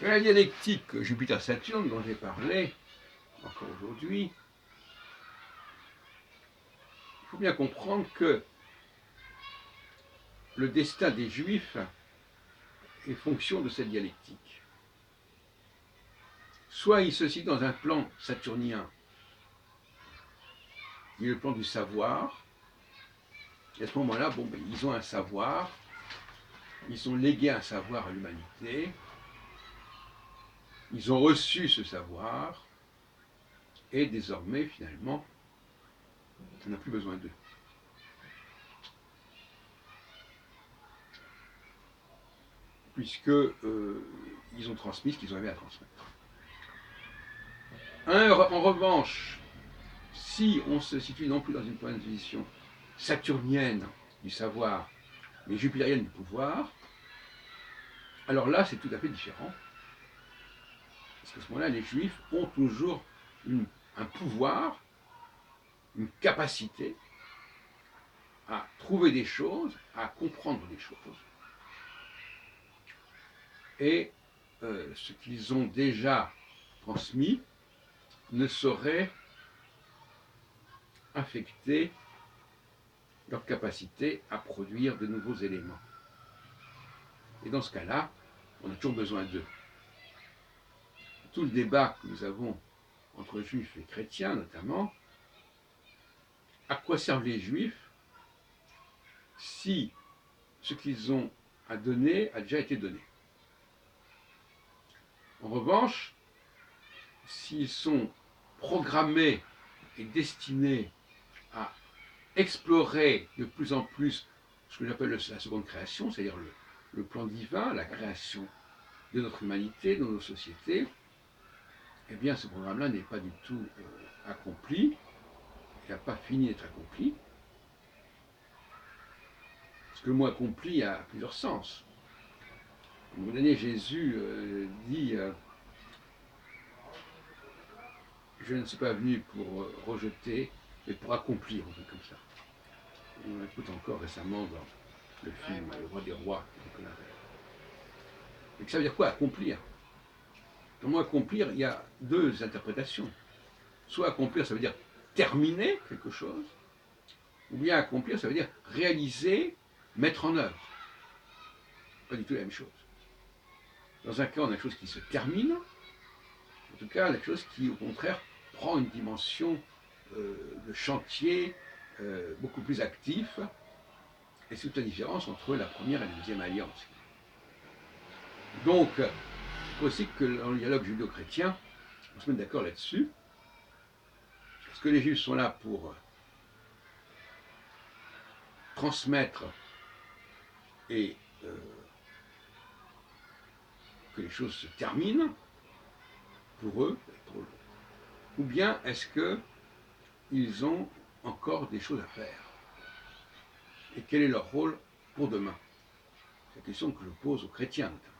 La dialectique Jupiter-Saturne dont j'ai parlé encore aujourd'hui, il faut bien comprendre que le destin des Juifs est fonction de cette dialectique. Soit ils se situent dans un plan saturnien, qui est le plan du savoir, et à ce moment-là, ils ont un savoir, ils ont légué un savoir à l'humanité, ils ont reçu ce savoir, et désormais, finalement, on n'a plus besoin d'eux. Puisque ils ont transmis ce qu'ils avaient à transmettre. En revanche, si on se situe non plus dans une position saturnienne du savoir, mais jupitérienne du pouvoir, alors là, c'est tout à fait différent. Parce qu'à ce moment-là, les Juifs ont toujours un pouvoir, une capacité à trouver des choses, à comprendre des choses. Et ce qu'ils ont déjà transmis ne saurait affecter leur capacité à produire de nouveaux éléments. Et dans ce cas-là, on a toujours besoin d'eux. Tout le débat que nous avons entre juifs et chrétiens notamment, à quoi servent les juifs si ce qu'ils ont à donner a déjà été donné? En revanche, s'ils sont programmés et destinés à explorer de plus en plus ce que j'appelle la seconde création, c'est-à-dire le plan divin, la création de notre humanité, de nos sociétés, eh bien ce programme-là n'est pas du tout accompli, il n'a pas fini d'être accompli. Parce que le mot accompli a plusieurs sens. À un moment donné, Jésus dit je ne suis pas venu pour rejeter, mais pour accomplir, un truc comme ça. On écoute encore récemment dans le film Le Roi des Rois de Nicolas Ray. Et ça veut dire quoi, accomplir? Le mot accomplir, il y a deux interprétations. Soit accomplir, ça veut dire terminer quelque chose, ou bien accomplir, ça veut dire réaliser, mettre en œuvre. Pas du tout la même chose. Dans un cas, on a quelque chose qui se termine, en tout cas, la chose qui, au contraire, prend une dimension de chantier beaucoup plus actif, et c'est toute la différence entre la première et la deuxième alliance. Donc, il faut aussi que dans le dialogue judéo-chrétien, on se mette d'accord là-dessus, parce que les Juifs sont là pour transmettre et que les choses se terminent pour eux et pour l'autre. Ou bien est-ce qu'ils ont encore des choses à faire? Et quel est leur rôle pour demain? C'est la question que je pose aux chrétiens notamment.